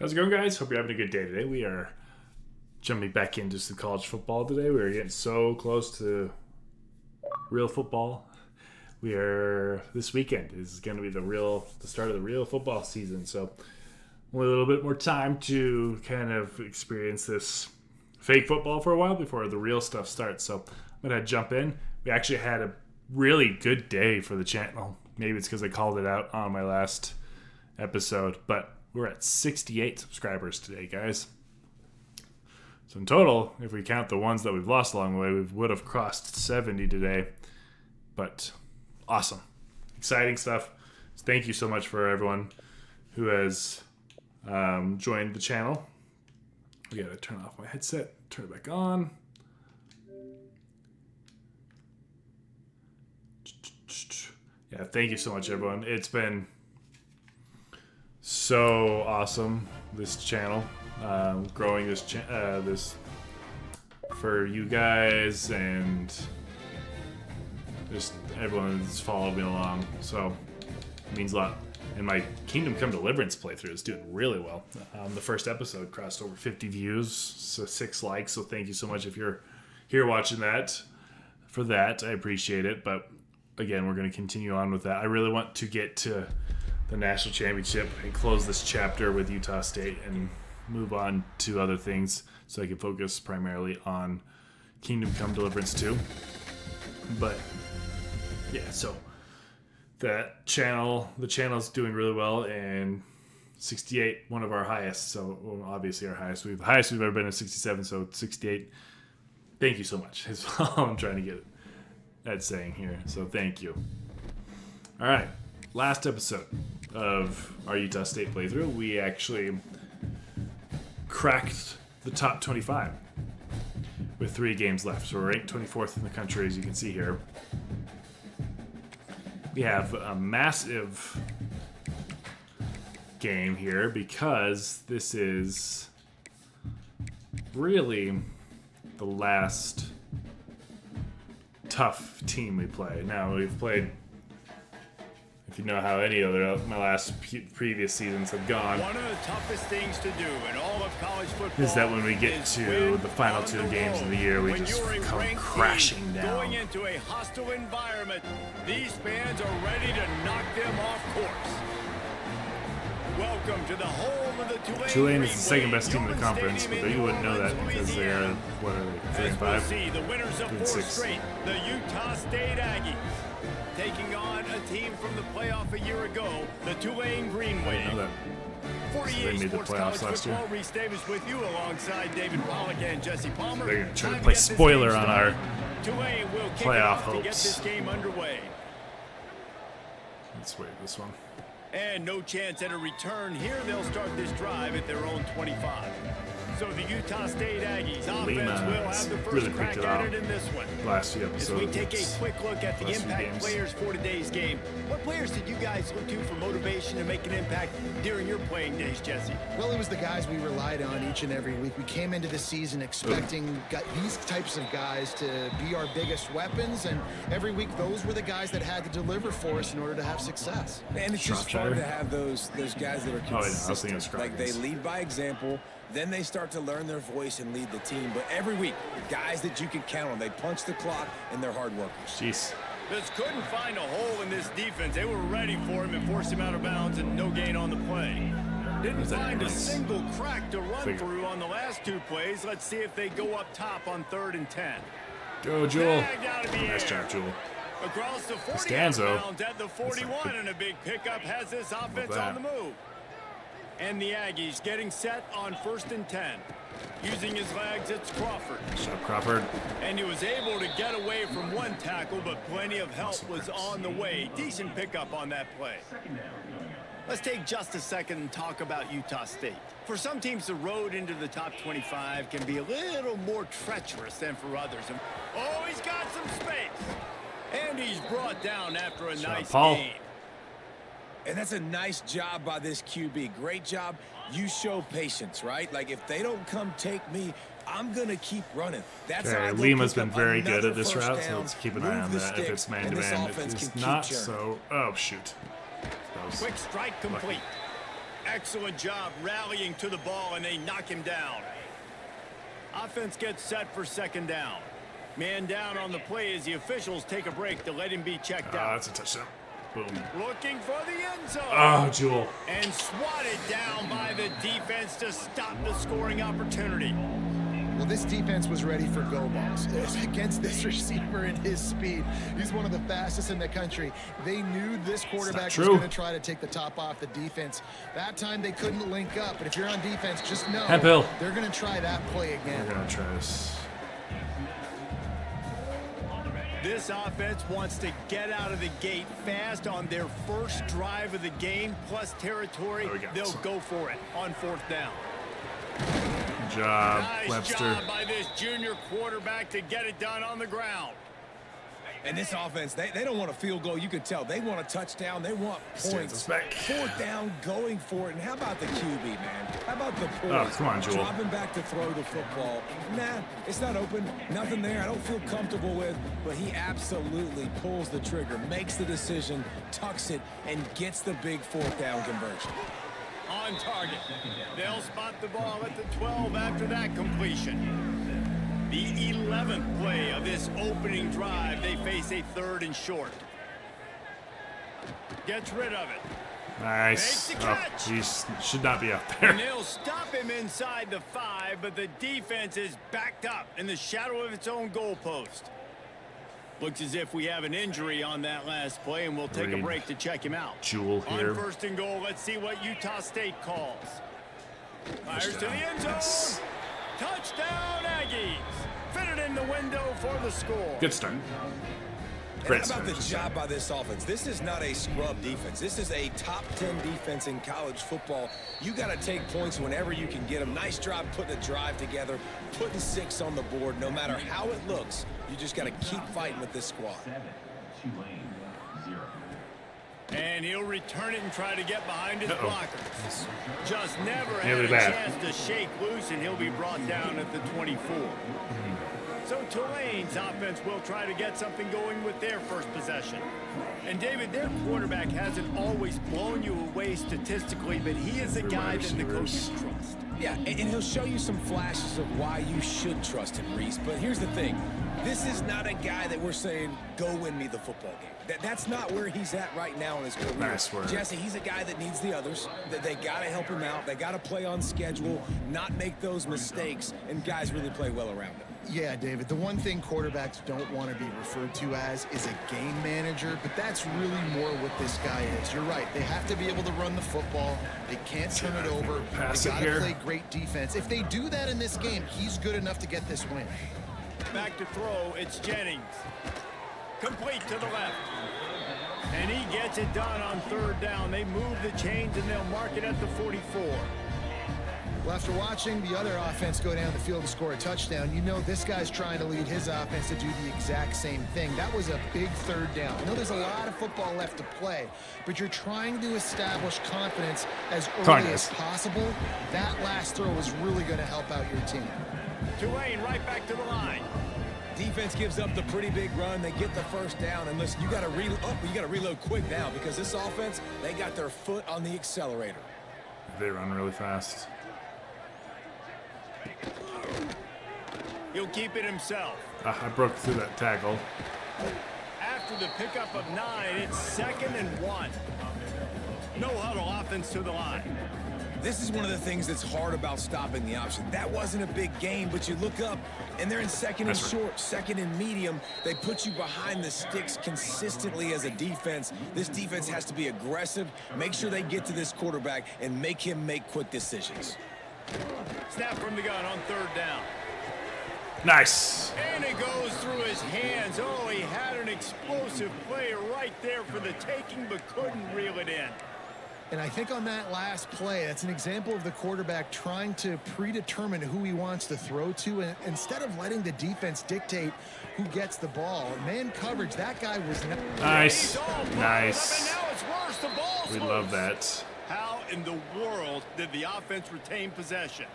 How's it going, guys? Hope you're having a good day today. We are jumping back into some college football today. We are getting so close to real football. This weekend is going to be the start of the real football season. So only a little bit more time to kind of experience this fake football for a while before the real stuff starts. So I'm going to jump in. We actually had a really good day for the channel. Maybe it's because I called it out on my last episode, but we're at 68 subscribers today, guys. So in total, if we count the ones that we've lost along the way, we would have crossed 70 today. But awesome. Exciting stuff. So thank you so much for everyone who has joined the channel. We gotta turn off my headset, turn it back on. Yeah, thank you so much, everyone. It's been so awesome, this channel, growing this for you guys and just everyone that's followed me along. So it means a lot. And my Kingdom Come Deliverance playthrough is doing really well. The first episode crossed over 50 views, so 6 likes. So thank you so much if you're here watching that. For that, I appreciate it. But again, we're going to continue on with that. I really want to get to the national championship and close this chapter with Utah State and move on to other things so I can focus primarily on Kingdom Come Deliverance 2. But yeah, so the channel's doing really well, and 68, one of our highest. So obviously our highest. The highest we've ever been is 67, so 68. Thank you so much. Is all I'm trying to get at saying here. So thank you. All right. Last episode of our Utah State playthrough, we actually cracked the top 25 with 3 games left. So we're ranked 24th in the country, as you can see here. We have a massive game here because this is really the last tough team we play. Now, we've played, if you know how any other my last previous seasons have gone, one of the toughest things to do in all of college football is that when we get to the final 2 games of the year, we just come crashing down. Going into a hostile environment, these fans are ready to knock them off course. Welcome to the home of the Tulane is the second best team in the conference, but you wouldn't know that because they are, what are they, 3 and 5? See the winners of 4 straight, the Utah State Aggies, taking on a team from the playoff a year ago, the Tulane Green Wave. I know that. 48 They made the Sports playoffs College last year. Football, Reese Davis with you alongside David Pollack and Jesse Palmer. They're going to try to play spoiler on our Tulane will kick playoff it off hopes. to get this game underway. Let's wait this one. And no chance at a return here. They'll start this drive at their own 25. So the Utah State Aggies offense will have the first really crack picked it at up it in this one. Last few As episodes. we take a quick look at the last few impact games. players for today's game, what players did you guys look to for motivation to make an impact during your playing days, Jesse? Well, it was the guys we relied on each and every week. We came into the season expecting these types of guys to be our biggest weapons, and every week those were the guys that had to deliver for us in order to have success. And it's just fun to have those guys that are consistent. Oh, yeah, I was thinking of like they lead by example, then they start to learn their voice and lead the team. But every week, guys that you can count on, they punch the clock and they're hard workers. Jeez. Just couldn't find a hole in this defense. They were ready for him and forced him out of bounds, and no gain on the play. Didn't find a single crack to run through on the last 2 plays. Let's see if they go up top on 3rd and 10. Go, Jewel. Nice job, Jewel. Across the 40 Costanzo. pounds at the 41, and a big pickup has this offense on the move. And the Aggies getting set on 1st and 10. Using his legs, it's Crawford. Shot Crawford. And he was able to get away from 1 tackle, but plenty of help was on the way. Decent pickup on that play. Let's take just a second and talk about Utah State. For some teams, the road into the top 25 can be a little more treacherous than for others. Oh, he's got some space. And he's brought down after a nice game. And that's a nice job by this QB. Great job. You show patience, right? Like, if they don't come take me, I'm going to keep running. That's okay, Lima's been very good at this route, so let's keep an eye on that. If it's man-to-man, it is not so... Oh, shoot. Quick strike complete. Excellent job rallying to the ball, and they knock him down. Offense gets set for second down. Man down on the play as the officials take a break to let him be checked out. That's a touchdown. Boom. Looking for the end zone. Oh, Jewel. And swatted down by the defense to stop the scoring opportunity. Well, this defense was ready for go balls. Against this receiver and his speed, he's one of the fastest in the country. They knew this quarterback was going to try to take the top off the defense. That time they couldn't link up, but if you're on defense, just know they're going to try that play again. They're going to try this. This offense wants to get out of the gate fast on their first drive of the game, plus territory. They'll go for it on fourth down. Good job, nice Webster. Job by this junior quarterback to get it done on the ground. And this offense, they don't want a field goal. You can tell. They want a touchdown. They want points. Fourth down, going for it. And how about the QB, man? How about the poise? Oh, come on, Joel. Dropping back to throw the football. Nah, it's not open. Nothing there I don't feel comfortable with. But he absolutely pulls the trigger, makes the decision, tucks it, and gets the big fourth down conversion. On target. They'll spot the ball at the 12 after that completion. The 11th play of this opening drive, they face a 3rd and short. Gets rid of it. Nice. Makes the catch. He should not be out there. And they'll stop him inside the 5, but the defense is backed up in the shadow of its own goalpost. Looks as if we have an injury on that last play, and we'll take a break to check him out. Jewel here. On 1st and goal, let's see what Utah State calls. Fires to the end zone. Touchdown, Aggies. Fitted in the window for the score. Good start. Great start. How about the job by this offense? This is not a scrub defense. This is a top 10 defense in college football. You got to take points whenever you can get them. Nice job putting a drive together, putting 6 on the board. No matter how it looks, you just got to keep fighting with this squad. And he'll return it and try to get behind his blockers. Just never had a chance to shake loose, and he'll be brought down at the 24. So Tulane's offense will try to get something going with their first possession. And David, their quarterback hasn't always blown you away statistically, but he is a guy that the coaches trust. Yeah, and he'll show you some flashes of why you should trust him, Reese. But here's the thing. This is not a guy that we're saying, go win me the football game. That's not where he's at right now in his career. Nice work. Jesse, he's a guy that needs the others. That they got to help him out. They got to play on schedule, not make those mistakes, and guys really play well around him. Yeah, David, the one thing quarterbacks don't want to be referred to as is a game manager, but that's really more what this guy is. You're right. They have to be able to run the football. They can't turn it over. They got to play great defense. If they do that in this game, he's good enough to get this win. Back to throw, it's Jennings. Complete to the left. And he gets it done on 3rd down. They move the chains, and they'll mark it at the 44. Well, after watching the other offense go down the field and score a touchdown, you know this guy's trying to lead his offense to do the exact same thing. That was a big 3rd down. I know there's a lot of football left to play, but you're trying to establish confidence as early as possible. That last throw is really going to help out your team. Tulane right back to the line. Defense gives up the pretty big run. They get the 1st down. And listen, you got to reload quick now because this offense, they got their foot on the accelerator. They run really fast. He'll keep it himself. I broke through that tackle. After the pickup of 9, it's 2nd and 1. No huddle offense to the line. This is one of the things that's hard about stopping the option. That wasn't a big gain, but you look up, and they're in 2nd and short, 2nd and medium. They put you behind the sticks consistently as a defense. This defense has to be aggressive, make sure they get to this quarterback, and make him make quick decisions. Snap from the gun on 3rd down. Nice. And it goes through his hands. Oh, he had an explosive play right there for the taking, but couldn't reel it in. And I think on that last play, that's an example of the quarterback trying to predetermine who he wants to throw to, and instead of letting the defense dictate who gets the ball. Man coverage, that guy was not. Nice. Nice. And now it's worse. The ball's We loose. love that. How in the world did the offense retain possession?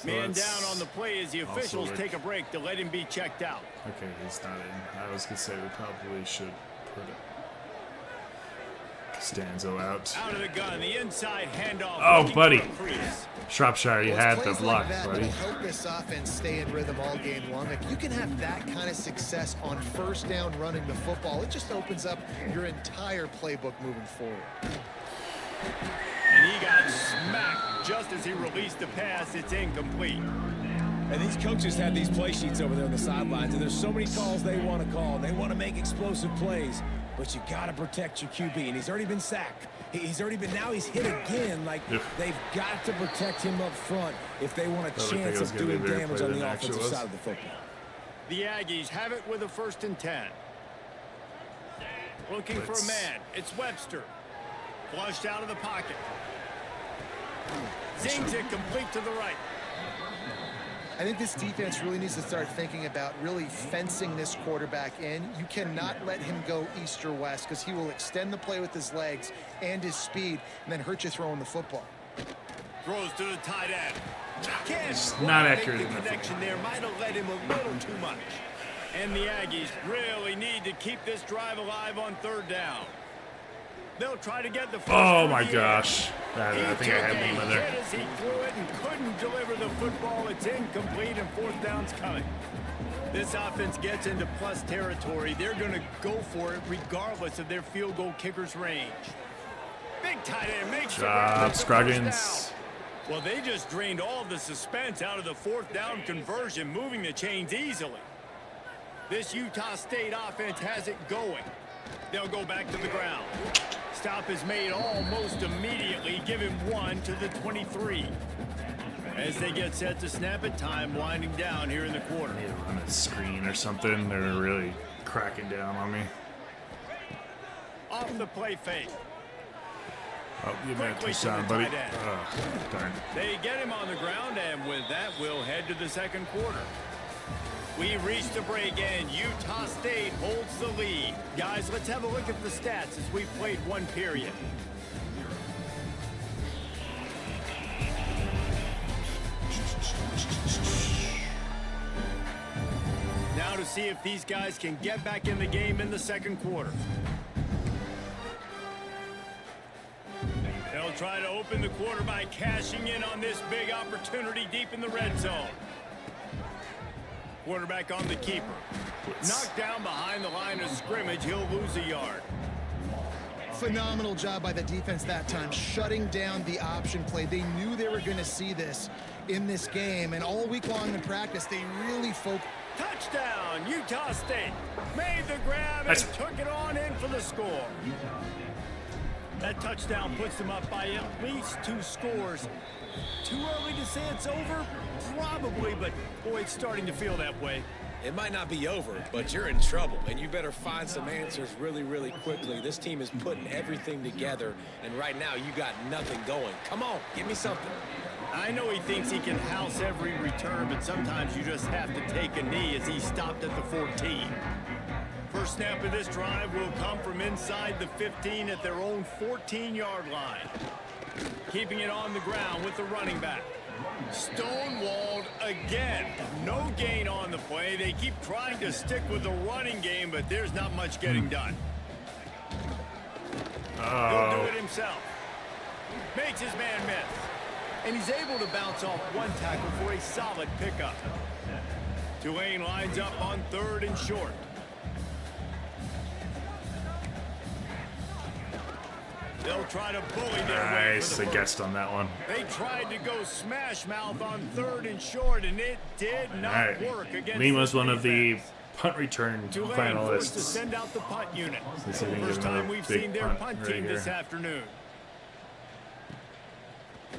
Man down on the play as the officials take a break to let him be checked out. Okay, he's not in. I was going to say we probably should put it. Stanzo out. Out of the gun, the inside handoff. Oh, buddy. Crease. Shropshire, you had the block, like that buddy. will help this offense stay in rhythm all game long. If you can have that kind of success on first down running the football, it just opens up your entire playbook moving forward. And he got smacked just as he released the pass. It's incomplete. And these coaches have these play sheets over there on the sidelines, and there's so many calls they want to call. They want to make explosive plays, but you got to protect your QB, and he's already been sacked. He's already been, now he's hit again. Like, they've got to protect him up front if they want a chance of doing damage on the offensive side of the football. The Aggies have it with a 1st and 10. Looking for a man. It's Webster. Flushed out of the pocket. Zings it complete to the right. I think this defense really needs to start thinking about really fencing this quarterback in. You cannot let him go east or west because he will extend the play with his legs and his speed and then hurt you throwing the football. Throws to the tight end. It's not accurate The enough. connection there might have led him a little too much. And the Aggies really need to keep this drive alive on 3rd down. They'll try to get the first. Oh my gosh. I think I had Lima there. As he threw it and couldn't deliver the football. It's incomplete and 4th down's coming. This offense gets into plus territory. They're going to go for it regardless of their field goal kicker's range. Big tight end makes the grab. Scroggins. Well, they just drained all the suspense out of the 4th down conversion, moving the chains easily. This Utah State offense has it going. They'll go back to the ground. Stop is made almost immediately. Give him 1 to the 23. As they get set to snap it, time winding down here in the quarter. Need to run a screen or something. They're really cracking down on me. Off the play fake. Oh, you made a Quickly to touchdown, the buddy. tight end. Oh, darn. They get him on the ground, and with that, we'll head to the 2nd quarter. We reach the break, and Utah State holds the lead. Guys, let's have a look at the stats as we've played 1 period. Now to see if these guys can get back in the game in the 2nd quarter. They'll try to open the quarter by cashing in on this big opportunity deep in the red zone. Quarterback on the keeper. Knocked down behind the line of scrimmage. He'll lose a yard. Phenomenal job by the defense that time, shutting down the option play. They knew they were going to see this in this game, and all week long in practice, they really focused. Touchdown, Utah State. Made the grab and took it on in for the score. That touchdown puts them up by at least 2 scores. Too early to say it's over? Probably, but boy, it's starting to feel that way. It might not be over, but you're in trouble, and you better find some answers really, really quickly. This team is putting everything together, and right now you got nothing going. Come on, give me something. I know he thinks he can house every return, but sometimes you just have to take a knee as he stopped at the 14. First snap of this drive will come from inside the 15 at their own 14-yard line. Keeping it on the ground with the running back. Stonewalled again. No gain on the play. They keep trying to stick with the running game, but there's not much getting done. He'll do it himself. Makes his man miss. And he's able to bounce off 1 tackle for a solid pickup. Tulane lines up on 3rd and short. They'll try to bully their way Nice, for I the guessed on that one. They tried to go smash mouth on 3rd and short, and it did not work against Lima's this one of the defense. punt return Tulane forced to finalists. send out the punt unit. Since they didn't First get another time we've big seen their punt punt right team this here. afternoon.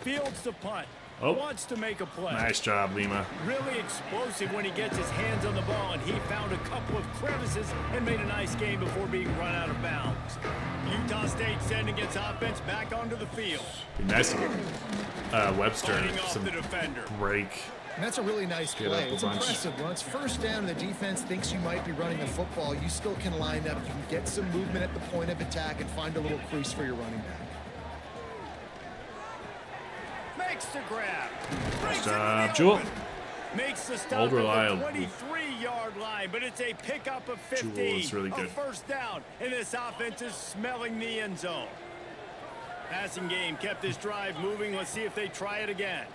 Fields the punt. Oh. Wants to make a play. Nice job, Lima. Really explosive when he gets his hands on the ball, and he found a couple of crevices and made a nice game before being run out of bounds. Utah State sending its offense back onto the field. Be nice to get Webster Fighting off some the defender. break. And that's a really nice Get play. up a It's bunch. impressive. When it's first down and the defense thinks you might be running the football, you still can line up. You can get some movement at the point of attack and find a little crease for your running back. Makes the grab. Nice job, Jewel. Makes the stop Old at the reliable. 23-yard line, but it's a pickup of 15. Jewel is really good. A first down, and this offense is smelling the end zone. Passing game kept this drive moving. Let's see if they try it again.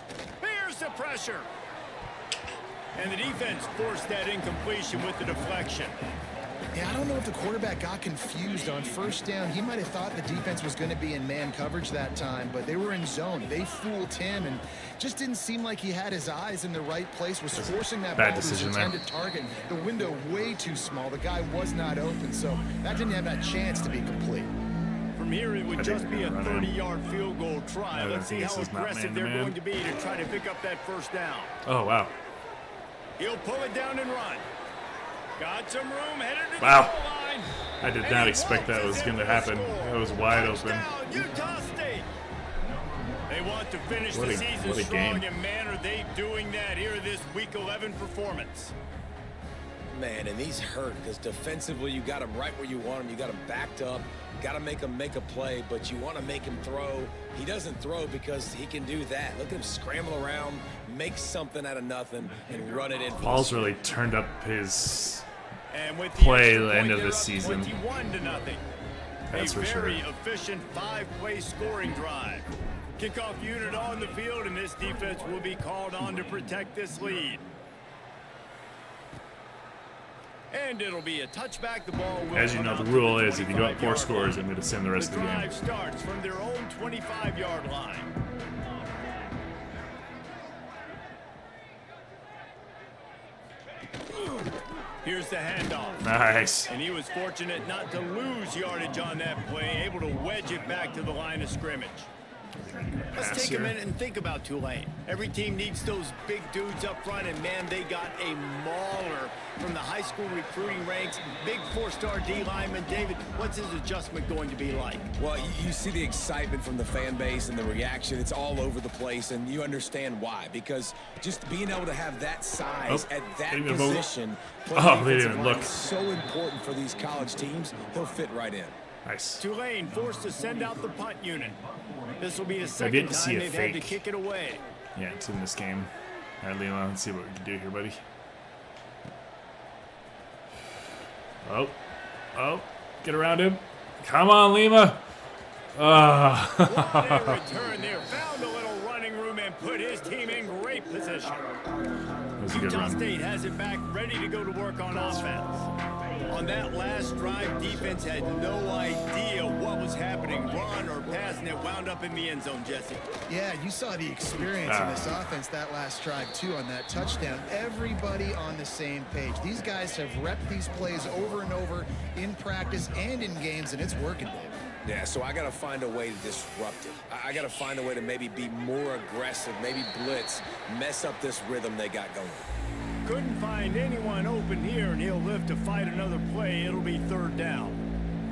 Here's the pressure. And the defense forced that incompletion with the deflection. Yeah, I don't know if the quarterback got confused on first down. He might have thought the defense was going to be in man coverage that time, but they were in zone. They fooled him and just didn't seem like he had his eyes in the right place, was forcing that ball to his intended target. The window way too small. The guy was not open, so that didn't have that chance to be complete. From here, it would just be a 30-yard field goal try. Let's see how aggressive they're going to be to try to pick up that first down. Oh, wow. He'll pull it down and run. Got some room, headed to the Wow. goal line. I did not expect that was going to happen. It was wide open. Touchdown, Utah State. They want to finish the season strong, and man, are they doing that here this Week 11 performance. Man, and these hurt because defensively you got them right where you want them. You got them backed up. Got to make him make a play, but you want to make him throw. He doesn't throw because he can do that. Look at him scramble around, make something out of nothing, and run it in. Paul's really turned up his play the end of the season. 21-0. That's for sure. A very efficient 5-play scoring drive. Kickoff unit on the field, and this defense will be called on to protect this lead. And it'll be a touchback. The ball will As you know, the rule is if you go up 4 scores, I'm going to send the rest of the game. The drive starts from their own 25-yard line. Here's the handoff. Nice. And he was fortunate not to lose yardage on that play, able to wedge it back to the line of scrimmage. Let's take a minute and think about Tulane. Every team needs those big dudes up front, and man, they got a mauler from the high school recruiting ranks. Big 4-star D lineman. David, what's his adjustment going to be like? Well, you see the excitement from the fan base and the reaction. It's all over the place, and you understand why. Because just being able to have that size at that position, they didn't look. Is so important for these college teams. He'll fit right in. Nice. Tulane forced to send out the punt unit. This will be the second time they've had to kick it away. Yeah, it's in this game. All right, Lima, let's see what we can do here, buddy. Oh, get around him. Come on, Lima. What a return there. Found a little running room and put his team in great position. Utah State has it back, ready to go to work on offense. On that last drive, defense had no idea what was happening, run or pass, and it wound up in the end zone, Jesse. Yeah, you saw the experience in this offense that last drive, too, on that touchdown. Everybody on the same page. These guys have repped these plays over and over in practice and in games, and it's working, David. Yeah, so I got to find a way to disrupt it. I got to find a way to maybe be more aggressive, maybe blitz, mess up this rhythm they got going. Couldn't find anyone open here, and he'll live to fight another play. It'll be 3rd down.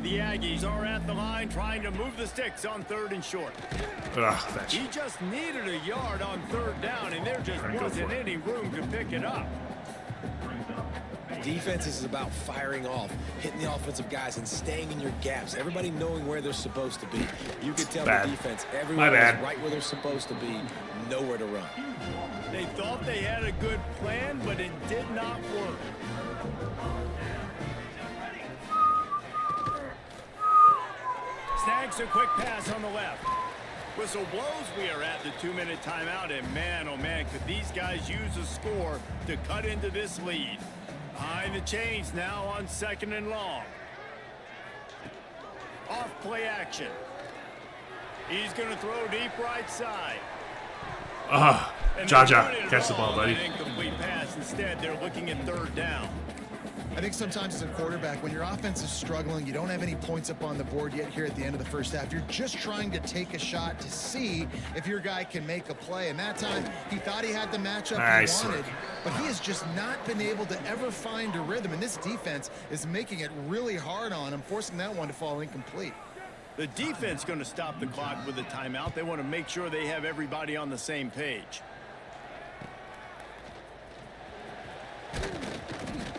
The Aggies are at the line trying to move the sticks on 3rd and short. He just needed a yard on 3rd down, and there just wasn't any room to pick it up. Defense is about firing off, hitting the offensive guys, and staying in your gaps. Everybody knowing where they're supposed to be. You could tell the defense, everyone is right where they're supposed to be, nowhere to run. They thought they had a good plan, but it did not work. Snags a quick pass on the left. Whistle blows. We are at the 2-minute timeout, and man, oh man, could these guys use a score to cut into this lead. Behind the chains now on 2nd and long. Off play action. He's going to throw deep right side. Jaja, catch the ball, buddy. Incomplete pass. Instead, they're looking at 3rd down. I think sometimes as a quarterback, when your offense is struggling, you don't have any points up on the board yet here at the end of the first half. You're just trying to take a shot to see if your guy can make a play. And that time, he thought he had the matchup he wanted, but he has just not been able to ever find a rhythm. And this defense is making it really hard on him, forcing that one to fall incomplete. The defense going to stop the clock with a timeout. They want to make sure they have everybody on the same page.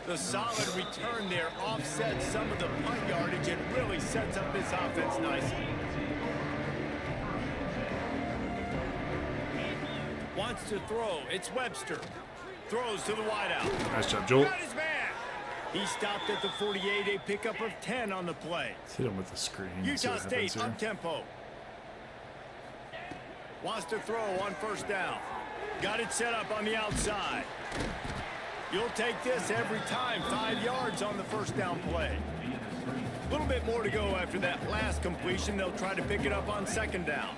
The solid return there offsets some of the punt yardage and really sets up this offense nicely. Wants to throw. It's Webster. Throws to the wideout. Nice job, Joel. Got his man. He stopped at the 48, a pickup of 10 on the play. Let's hit him with the screen. Utah State up tempo. Wants to throw on first down. Got it set up on the outside. You'll take this every time. 5 yards on the first down play. A little bit more to go after that last completion. They'll try to pick it up on second down.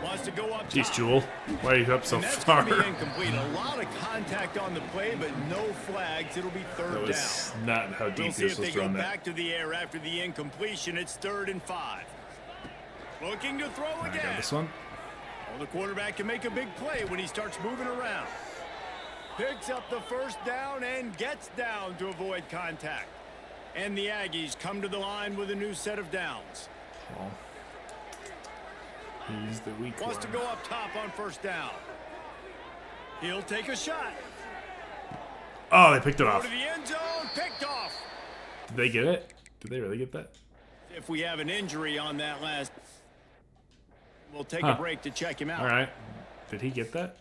Wants to go up top. Jeez, Jewel. Why are you up so far? That's going to be incomplete. A lot of contact on the play, but no flags. It'll be third down. That was not how deep We'll see this if was they go thrown. back to the air after the incompletion. It's 3rd and 5. Looking to throw I again. got this one. Well, the quarterback can make a big play when he starts moving around. Picks up the first down and gets down to avoid contact. And the Aggies come to the line with a new set of downs. Oh. He's the weak Wants one. to go up top on first down. He'll take a shot. Oh, they picked it Go off. to the end zone, picked off. Did they get it? Did they really get that? If we have an injury on that last, we'll take a break to check him out. All right. Did he get that?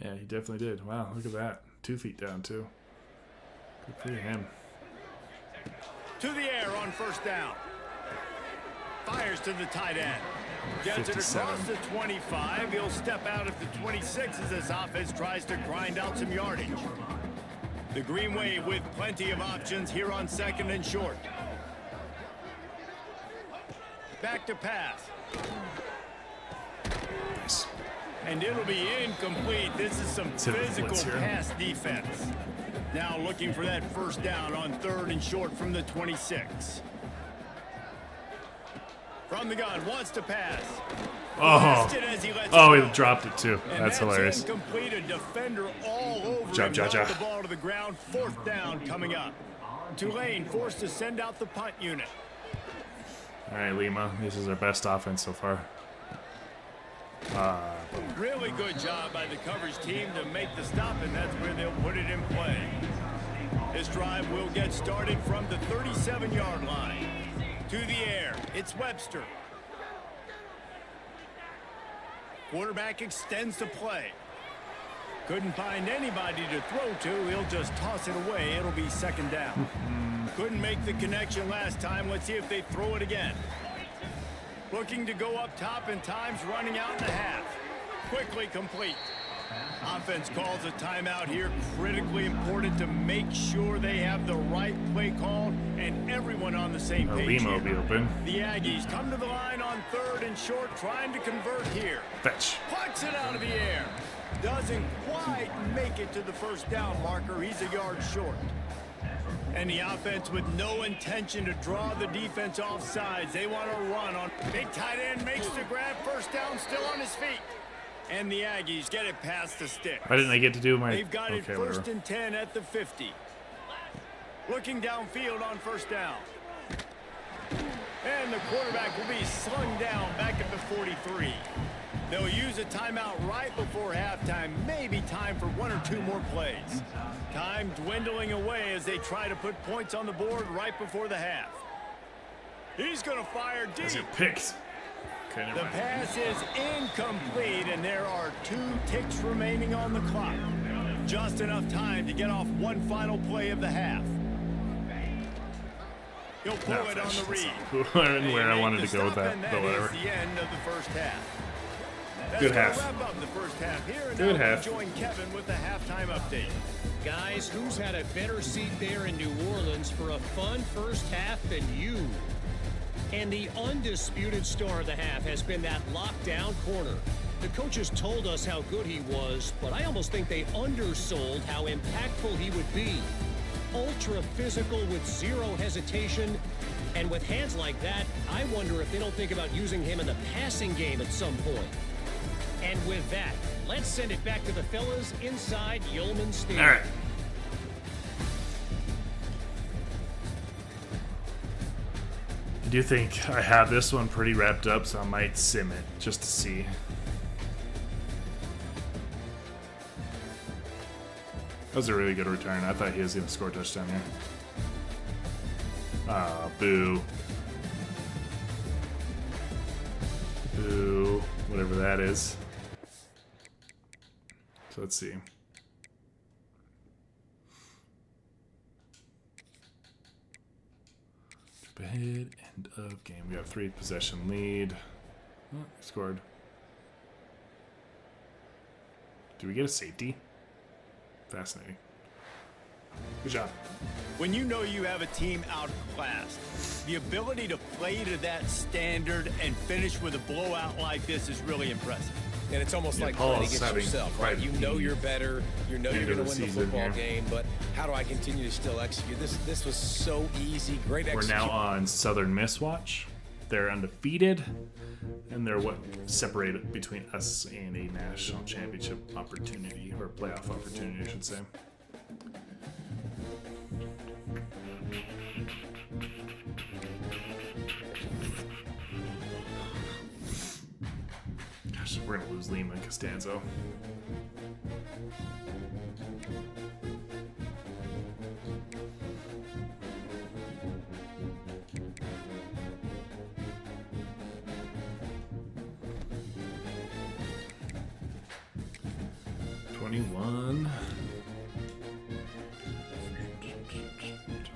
Yeah, he definitely did. Wow, look at that. 2 feet down, too. Good for him. To the air on first down. Fires to the tight end. Gets it 57. across the 25. He'll step out at the 26 as this offense tries to grind out some yardage. The Green Wave with plenty of options here on 2nd and short. Back to pass. Nice. And it'll be incomplete. This is some Let's hit it with physical blitz here. pass defense. Now looking for that first down on 3rd and short from the 26. From the gun, wants to pass. Oh, Blasted as he lets oh, it he go. dropped it too. And That's hilarious. Incomplete. A defender all over Job, him. Jaja. Knocked the ball to the ground. 4th down coming up. Tulane forced to send out the punt unit. All right, Lima. This is our best offense so far. Really good job by the coverage team to make the stop, and that's where they'll put it in play. This drive will get started from the 37-yard line. To the air, it's Webster. Quarterback extends the play. Couldn't find anybody to throw to. He'll just toss it away. It'll be 2nd down. Couldn't make the connection last time. Let's see if they throw it again. Looking to go up top, and time's running out in the half. Quickly complete. Offense calls a timeout here. Critically important to make sure they have the right play call and everyone on the same page. Lima will be open. The Aggies come to the line on 3rd and short, trying to convert here. Fetch. Puts it out of the air. Doesn't quite make it to the first down marker. He's a yard short. And the offense with no intention to draw the defense off sides. They want to run on. Big tight end makes the grab. First down, still on his feet. And the Aggies get it past the stick. Why didn't I get to do my... They've got it okay, 1st whatever. and 10 at the 50. Looking downfield on first down. And the quarterback will be slung down back at the 43. They'll use a timeout right before halftime. Maybe time for 1 or 2 more plays. Time dwindling away as they try to put points on the board right before the half. He's going to fire deep. Is it picked? Okay, never The mind. pass is incomplete, and there are 2 ticks remaining on the clock. Just enough time to get off one final play of the half. He'll pull No, it on fetch. the read. That's not where I They wanted make to the go with stop, that, and but that whatever. is the end of the first half. That's Good gonna half. Wrap up the first half here, and Good now we'll half. join Kevin with the halftime update. Guys, who's had a better seat there in New Orleans for a fun first half than you? And the undisputed star of the half has been that lockdown corner. The coaches told us how good he was, but I almost think they undersold how impactful he would be. Ultra physical with zero hesitation. And with hands like that, I wonder if they don't think about using him in the passing game at some point. And with that, let's send it back to the fellas inside Yeoman Stadium. All right. I do think I have this one pretty wrapped up, so I might sim it just to see. That was a really good return. I thought he was going to score a touchdown here. Ah, boo. Boo. Whatever that is. So let's see. Jump ahead, end of game. We got 3 possession lead. Oh, we scored. Do we get a safety? Fascinating. Good job. When you know you have a team outclassed, the ability to play to that standard and finish with a blowout like this is really impressive. And it's almost like Paul's playing against having yourself, quite right? You know you're better. You know you're going to win the football game, but how do I continue to still execute? This was so easy. Great execution. We're now on Southern Miss watch. They're undefeated, and they're what separated between us and a national championship opportunity, or playoff opportunity, I should say. Gosh, we're gonna lose Lima and Costanzo.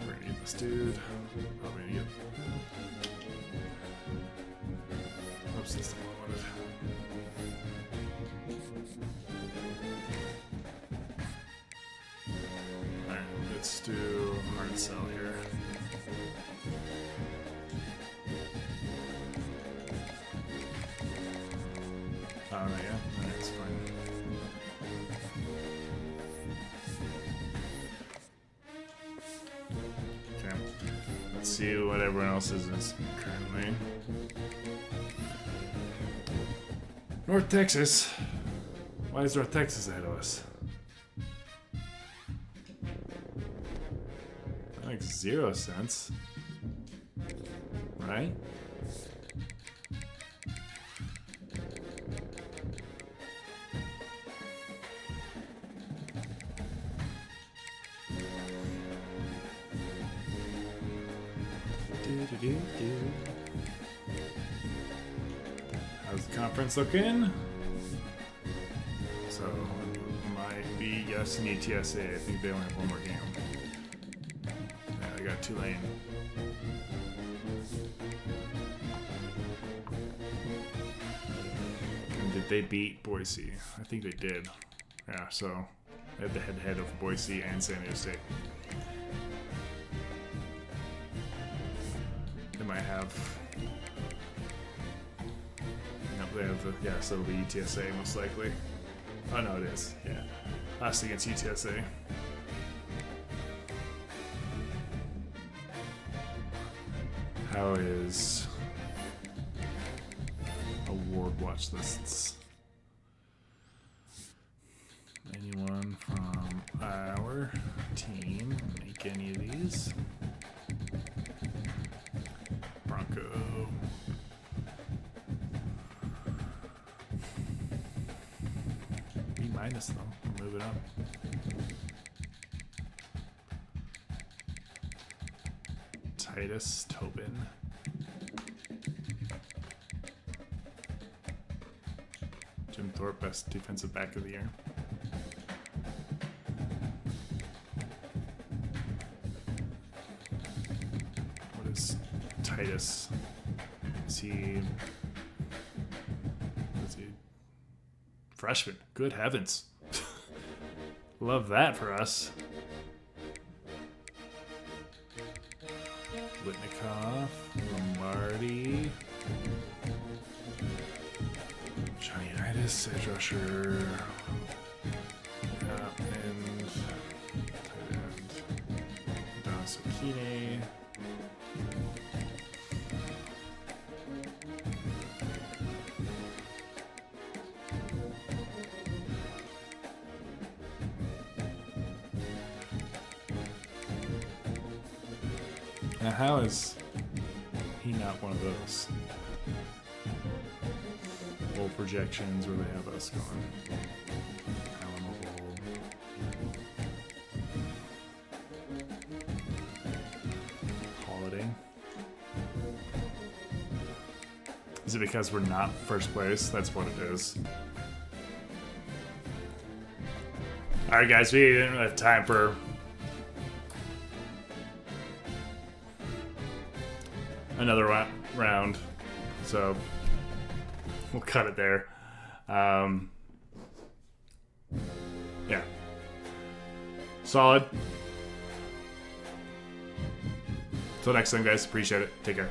We're gonna get this dude. Probably gonna get. Oops, that's the one I wanted. Alright, let's do hard sell here. Oh, yeah, that's fine. Okay, let's see what everyone else is currently. North Texas. Why is North Texas ahead of us? That makes 0 sense. Right? How's the conference looking? So, might be yes in UTSA. I think they only have one more game. Yeah, they got Tulane. And did they beat Boise? I think they did. Yeah, so they had the head-to-head of Boise and San Diego State. They might have. Nope, they have the. Yeah, so it'll be UTSA most likely. Oh no, it is. Yeah, last against UTSA. How is award watch lists? Anyone from our team make any of these? Bronco. B minus though. We'll move it up. Titus Tobin. Jim Thorpe, best defensive back of the year. What is Titus? Is he freshman? Good heavens. Love that for us. Whitnikoff, Lombardi, Johnny Unitas, edge rusher, and Don Sokine. Now, how is he not one of those bowl projections where they have us going? Alamo Bowl. Holiday. Is it because we're not first place? That's what it is. All right, guys, we didn't have time for another round, so we'll cut it there. Yeah. Solid. Till next time, guys. Appreciate it. Take care.